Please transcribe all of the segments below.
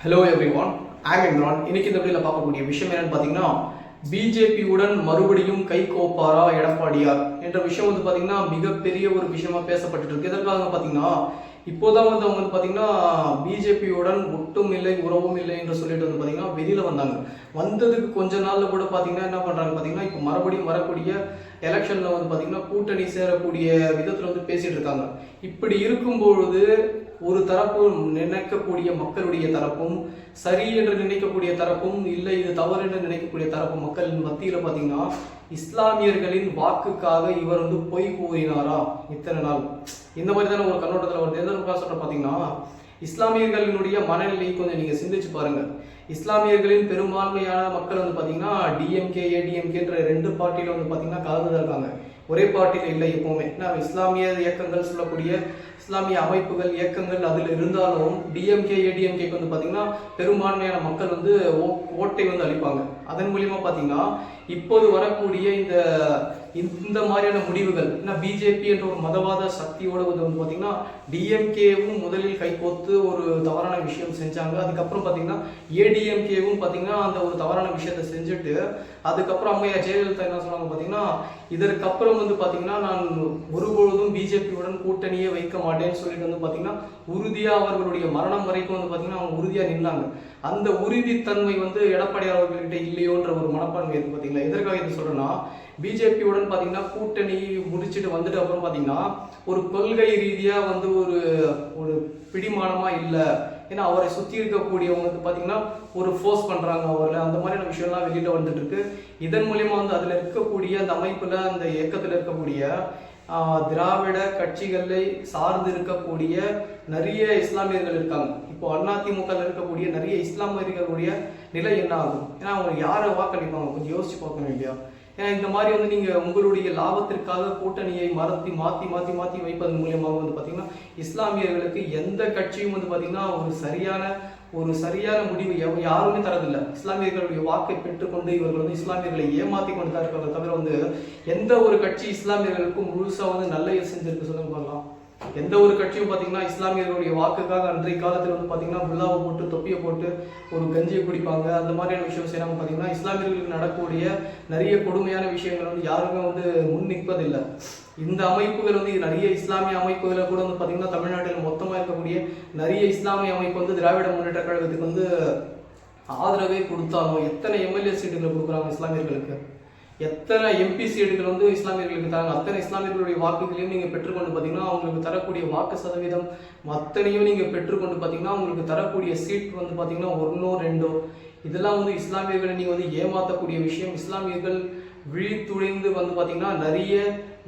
Hello everyone, I'm Imran. இன்னைக்கு இந்த வீடியோவில் பார்க்கக்கூடிய விஷயம் என்னன்னு பார்த்தீங்கன்னா, பிஜேபியுடன் மறுபடியும் கை கோப்பாரா எடப்பாடியார் என்ற விஷயம் வந்து பார்த்தீங்கன்னா மிகப்பெரிய ஒரு விஷயமா பேசப்பட்டு இருக்கு. எதற்காக பார்த்தீங்கன்னா, இப்போதான் வந்து அவங்க வந்து பார்த்தீங்கன்னா பிஜேபியுடன் ஒட்டும் இல்லை உறவும் இல்லை என்று சொல்லிட்டு வந்து பார்த்தீங்கன்னா வெளியில வந்தாங்க. வந்ததுக்கு கொஞ்ச நாள்ல கூட பார்த்தீங்கன்னா என்ன பண்றாங்க பார்த்தீங்கன்னா, இப்போ மறுபடியும் வரக்கூடிய எலெக்ஷன்ல வந்து பார்த்தீங்கன்னா கூட்டணி சேரக்கூடிய விதத்தில் வந்து பேசிட்டு இருக்காங்க. இப்படி இருக்கும்பொழுது ஒரு தரப்பு நினைக்கக்கூடிய மக்களுடைய தரப்பும் சரி என்று நினைக்கக்கூடிய தரப்பும் இல்லை இது தவறு என்று நினைக்கக்கூடிய தரப்பு மக்களின் மத்தியில் பார்த்தீங்கன்னா இஸ்லாமியர்களின் வாக்குக்காக இவர் வந்து பொய் கூறினாரா இத்தனை நாள், இந்த மாதிரி தானே ஒரு கண்ணோட்டத்தில் வருது. எதற்காக சொல்ற பார்த்தீங்கன்னா, இஸ்லாமியர்களினுடைய மனநிலையை கொஞ்சம் நீங்க சிந்திச்சு பாருங்க. இஸ்லாமியர்களின் பெரும்பான்மையான மக்கள் வந்து பார்த்தீங்கன்னா டிஎம்கே ஏடிஎம்கேன்ற ரெண்டு பார்ட்டியில வந்து பார்த்தீங்கன்னா கலந்துதான் இருக்காங்க. ஒரே பார்ட்டியில் இல்லை எப்பவுமே. இஸ்லாமிய இயக்கங்கள் சொல்லக்கூடிய இஸ்லாமிய அமைப்புகள் இயக்கங்கள் அதில் இருந்தாலும் டிஎம்கே ஏடிஎம்கேக்கு வந்து பார்த்தீங்கன்னா பெரும்பான்மையான மக்கள் வந்து ஓட்டை வந்து அளிப்பாங்க. அதன் மூலியமா பார்த்தீங்கன்னா இப்போது வரக்கூடிய இந்த மாதிரியான முடிவுகள் பிஜேபி என்ற ஒரு மதவாத சக்தியோட வந்து பார்த்தீங்கன்னா டிஎம்கேவும் முதலில் கைகோத்து ஒரு தவறான விஷயம் செஞ்சாங்க. அதுக்கப்புறம் பார்த்தீங்கன்னா ஏடிஎம்கேவும் பார்த்தீங்கன்னா அந்த ஒரு தவறான விஷயத்தை செஞ்சுட்டு அதுக்கப்புறம் அம்மையா ஜெயலலிதா என்ன சொன்னாங்க பார்த்தீங்கன்னா, இதற்கப்புறம் வந்து பார்த்தீங்கன்னா நான் ஒருபொழுதும் பிஜேபியுடன் கூட்டணியே வைக்க மாட்டேன்னு சொல்லிட்டு வந்து பார்த்தீங்கன்னா உறுதியா அவர்களுடைய மரணம் வரைக்கும் வந்து பார்த்தீங்கன்னா அவங்க உறுதியா நின்றாங்க. அந்த உறுதித்தன்மை வந்து எடப்பாடியார் அவர்கள்கிட்ட இல்லையோன்ற ஒரு மனப்பான்மை இருக்கு பார்த்தீங்களா. எதற்காக இது சொல்றேன்னா, பிஜேபியுடன் பார்த்தீங்கன்னா கூட்டணி முடிச்சுட்டு வந்துட்டு அப்புறம் பார்த்தீங்கன்னா ஒரு கொள்கை ரீதியா வந்து ஒரு பிடிமானமா இல்லை. ஏன்னா அவரை சுற்றி இருக்கக்கூடியவங்க வந்து பார்த்தீங்கன்னா ஒரு ஃபோர்ஸ் பண்ணுறாங்க அவரை, அந்த மாதிரியான விஷயம்லாம் வெளியில் வந்துட்டு இருக்கு. இதன் மூலியமா வந்து அதில் இருக்கக்கூடிய அந்த அமைப்பில் அந்த இயக்கத்தில் இருக்கக்கூடிய திராவிட கட்சிகளை சார்ந்து இருக்கக்கூடிய நிறைய இஸ்லாமியர்கள் இருக்காங்க. இப்போ அதிமுக இருக்கக்கூடிய நிறைய இஸ்லாமியர்களுடைய நிலை என்ன ஆகும்? ஏன்னா அவங்க யாரை வாக்களிப்பாங்க கொஞ்சம் யோசிச்சு பார்க்கணும் இல்லையா. ஏன்னா இந்த மாதிரி வந்து நீங்க உங்களுடைய லாபத்திற்காக கூட்டணியை மாற்றி மாற்றி வைப்பதன் மூலியமாக வந்து பார்த்தீங்கன்னா இஸ்லாமியர்களுக்கு எந்த கட்சியும் வந்து பார்த்தீங்கன்னா ஒரு சரியான முடிவு யாருமே தரதில்லை. இஸ்லாமியர்களுடைய வாக்கை பெற்றுக்கொண்டு இவர்கள் வந்து இஸ்லாமியர்களை ஏமாற்றி கொண்டு தான் இருக்காங்க. தவிர வந்து எந்த ஒரு கட்சி இஸ்லாமியர்களுக்கும் முழுசா வந்து நல்ல செஞ்சிருக்கு சொல்லுங்க பார்க்கலாம். எந்த ஒரு கட்சியும் பார்த்தீங்கன்னா இஸ்லாமியர்களுடைய வாக்குக்காக அன்றைய காலத்தில் வந்து பார்த்தீங்கன்னா புல்லாவை போட்டு தொப்பியை போட்டு ஒரு கஞ்சியை குடிப்பாங்க. அந்த மாதிரியான விஷயம் செய்யறாங்க. பார்த்தீங்கன்னா இஸ்லாமியர்களுக்கு நடக்கக்கூடிய நிறைய கொடுமையான விஷயங்கள் வந்து யாருமே வந்து முன் நிற்பதில்லை. இந்த அமைப்புகள் வந்து நிறைய இஸ்லாமிய அமைப்புகளை கூட வந்து பார்த்தீங்கன்னா தமிழ்நாட்டில் மொத்தமாக இருக்கக்கூடிய நிறைய இஸ்லாமிய அமைப்பு வந்து திராவிட முன்னேற்ற கழகத்துக்கு வந்து ஆதரவே கொடுத்தாலும் எத்தனை எம்எல்ஏ சீட்டுகளை கொடுக்குறாங்க இஸ்லாமியர்களுக்கு, எத்தனை எம்பி சீட்டுகள் வந்து இஸ்லாமியர்களுக்கு தராங்க. அத்தனை இஸ்லாமியர்களுடைய வாக்குகளையும் நீங்கள் பெற்றுக்கொண்டு பார்த்தீங்கன்னா அவங்களுக்கு தரக்கூடிய வாக்கு சதவீதம் அத்தனையும் நீங்கள் பெற்றுக்கொண்டு பார்த்தீங்கன்னா உங்களுக்கு தரக்கூடிய சீட் வந்து பார்த்தீங்கன்னா ஒன்னோ ரெண்டோ, இதெல்லாம் வந்து இஸ்லாமியர்களை நீங்கள் வந்து ஏமாற்றக்கூடிய விஷயம். இஸ்லாமியர்கள் விழித்துடைந்து வந்து பார்த்தீங்கன்னா நிறைய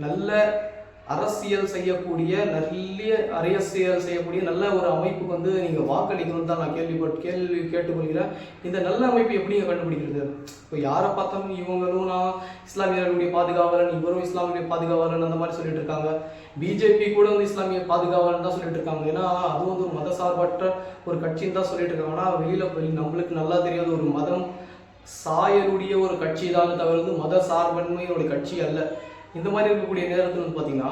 நல்ல அரசியல் செய்யக்கூடிய நல்ல ஒரு அமைப்புக்கு வந்து நீங்கள் வாக்களிக்கணும்னு தான் நான் கேள்வி கேட்டுக்கொள்கிறேன். இந்த நல்ல அமைப்பு எப்படி நீங்கள் கண்டுபிடிக்கிறது? இப்போ யாரை பார்த்தாலும் இவங்களும் நான் இஸ்லாமியர்களுடைய பாதுகாவலன், இவரும் இஸ்லாமிய பாதுகாவலன் அந்த மாதிரி சொல்லிட்டு இருக்காங்க. பிஜேபி கூட வந்து இஸ்லாமிய பாதுகாவலன் தான் சொல்லிட்டு இருக்காங்க. ஏன்னா அது வந்து ஒரு மத சார்பற்ற ஒரு கட்சின்னு தான் சொல்லிட்டு இருக்காங்க. ஆனால் வெளியில் நம்மளுக்கு நல்லா தெரியாத ஒரு மதம் சாயருடைய ஒரு கட்சி தான் தவிர வந்து மத சார்பன்மையோட கட்சி அல்ல. இந்த மாதிரி இருக்கக்கூடிய நேரத்தில் வந்து பார்த்தீங்கன்னா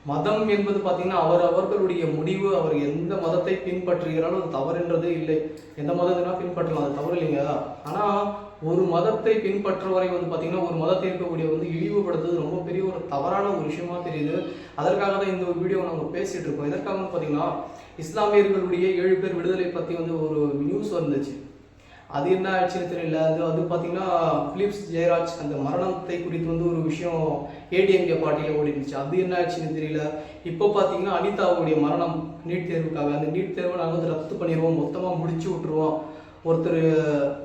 மதம் என்பது பார்த்தீங்கன்னா அவர்களுடைய முடிவு. அவர் எந்த மதத்தை பின்பற்றுகிறாலும் அது தவறுன்றதே இல்லை. எந்த மதத்தினா பின்பற்றலாம், அது தவறு இல்லைங்க. ஆனால் ஒரு மதத்தை பின்பற்றுவரை வந்து பார்த்தீங்கன்னா ஒரு மதத்தை இருக்கக்கூடிய வந்து இழிவுபடுத்துறது ரொம்ப பெரிய ஒரு தவறான ஒரு விஷயமா தெரியுது. அதற்காக தான் இந்த ஒரு வீடியோ நம்ம பேசிட்டு இருக்கோம். எதற்காக வந்து பார்த்தீங்கன்னா இஸ்லாமியர்களுடைய 7 பேர் விடுதலை பற்றி வந்து ஒரு நியூஸ் வந்துச்சு. அது என்ன ஆச்சுன்னு தெரியல. அது பார்த்தீங்கன்னா பிலிப்ஸ் ஜெயராஜ் அந்த மரணத்தை குறித்து வந்து ஒரு விஷயம் ஏடிஎம்கே பார்ட்டியில் ஓடிடுச்சு. அது என்ன ஆச்சுன்னு தெரியல. இப்போ பார்த்தீங்கன்னா அனிதாவுடைய மரணம் நீட் தேர்வுக்காக, அந்த நீட் தேர்வை நாங்கள் வந்து ரத்து பண்ணிடுவோம், மொத்தமாக முடிச்சு விட்டுருவோம். ஒருத்தர்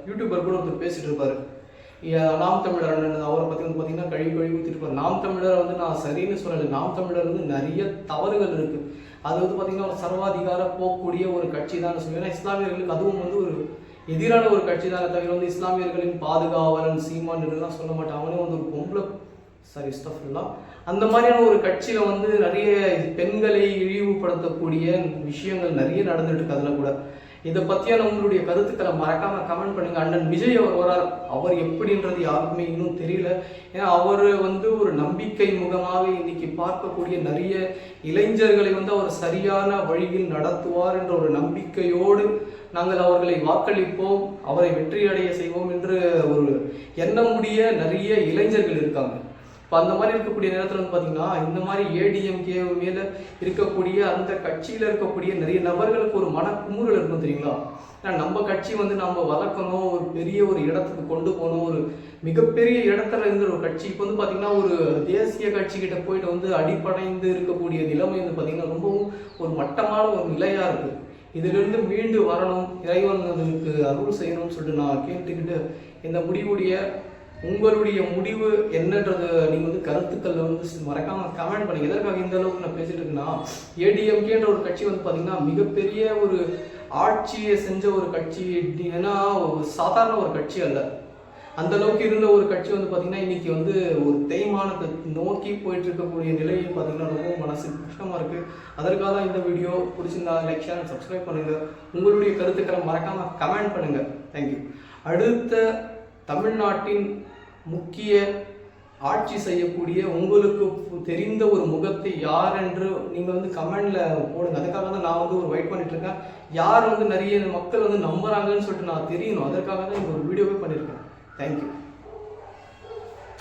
யூடியூபர் கூட ஒருத்தர் பேசிட்டு இருப்பாரு, நாம் தமிழர் அண்ணன். அவரை பற்றி வந்து பார்த்தீங்கன்னா கழுவி ஊற்றிருப்பார். நாம் தமிழரை வந்து நான் சரின்னு சொல்லலை. நாம் தமிழர் வந்து நிறைய தவறுகள் இருக்கு. அது வந்து பார்த்தீங்கன்னா ஒரு சர்வாதிகார போகக்கூடிய ஒரு கட்சி தான் சொல்லுவேன். இஸ்லாமியர்களுக்கு அதுவும் வந்து ஒரு எதிரான ஒரு கட்சி தான். தவிர வந்து இஸ்லாமியர்களின் பாதுகாவலன் சீமான் எல்லாம் சொல்ல மாட்டேன். அவனே வந்து ஒரு பொம்பளை ஸ்டஃப்லாம் அந்த மாதிரியான ஒரு கட்சியில வந்து நிறைய பெண்களை இழிவுபடுத்தக்கூடிய விஷயங்கள் நிறைய நடந்துட்டு இருக்கு. அதில் கூட இதை பற்றியான உங்களுடைய கருத்துக்களை மறக்காம கமெண்ட் பண்ணுங்க. அண்ணன் விஜய் அவர் வரார், அவர் எப்படின்றது யாருக்குமே இன்னும் தெரியல. ஏன்னா அவர் ஒரு நம்பிக்கை முகமாக இன்னைக்கு பார்க்கக்கூடிய நிறைய இளைஞர்களை அவர் சரியான வழியில் நடத்துவார் என்ற ஒரு நம்பிக்கையோடு நாங்கள் அவர்களை வாக்களிப்போம், அவரை வெற்றியடைய செய்வோம் என்று ஒரு எண்ணமுடைய நிறைய இளைஞர்கள் இருக்காங்க. இப்போ அந்த மாதிரி இருக்கக்கூடிய நேரத்தில் பார்த்தீங்கன்னா இந்த மாதிரி ஏடிஎம்கே மேலே இருக்கக்கூடிய அந்த கட்சியில் இருக்கக்கூடிய நிறைய நபர்களுக்கு ஒரு மன குமுறல் இருக்கும் தெரியுங்களா. ஏன்னா நம்ம கட்சி நம்ம வளர்க்கணும், ஒரு பெரிய ஒரு இடத்துக்கு கொண்டு போகணும், ஒரு மிகப்பெரிய இடத்துல இருந்த ஒரு கட்சி இப்போ பார்த்தீங்கன்னா ஒரு தேசிய கட்சி கிட்ட போயிட்டு அடிப்படைந்து இருக்கக்கூடிய நிலைமை பார்த்தீங்கன்னா ரொம்பவும் ஒரு மட்டமான ஒரு நிலையாக இருக்குது. இதிலிருந்து மீண்டு வரணும், இறைவன் அதுக்கு அருள் செய்யணும்னு சொல்லிட்டு நான் கேட்டுக்கிட்டு இந்த முடிவுடைய உங்களுடைய முடிவு என்னன்றது நீங்கள் கருத்துக்கள் மறக்காம கமெண்ட் பண்ணுங்க. எதற்காக இந்த அளவுக்கு நான் பேசிட்டு இருக்கேன்னா, ஏடிஎம்கேன்ற ஒரு கட்சி பார்த்தீங்கன்னா மிகப்பெரிய ஒரு ஆட்சியை செஞ்ச ஒரு கட்சி. ஏன்னா சாதாரண ஒரு கட்சி அல்ல, அந்த அளவுக்கு இருந்த ஒரு கட்சி பார்த்தீங்கன்னா இன்னைக்கு ஒரு தேய்மானத்தை நோக்கி போயிட்டு இருக்கக்கூடிய நிலையை பார்த்தீங்கன்னா ரொம்ப மனசு கஷ்டமா இருக்கு. அதற்காக தான் இந்த வீடியோ பிடிச்சிருந்தா லைக், ஷேர், சப்ஸ்கிரைப் பண்ணுங்க. உங்களுடைய கருத்துக்களை மறக்காம கமெண்ட் பண்ணுங்க. தேங்க்யூ. அடுத்த தமிழ்நாட்டின் முக்கிய ஆட்சி செய்யக்கூடிய உங்களுக்கு தெரிந்த ஒரு முகத்தை யார் என்று நீங்கள் கமெண்ட்ல போடுங்க. அதுக்காக தான் நான் ஒரு வெயிட் பண்ணிட்டு இருக்கேன். யார் நிறைய மக்கள் நம்புறாங்கன்னு சொல்லிட்டு நான் தெரியணும். அதற்காக தான் இந்த ஒரு வீடியோவே பண்ணியிருக்கேன். தேங்க்யூ.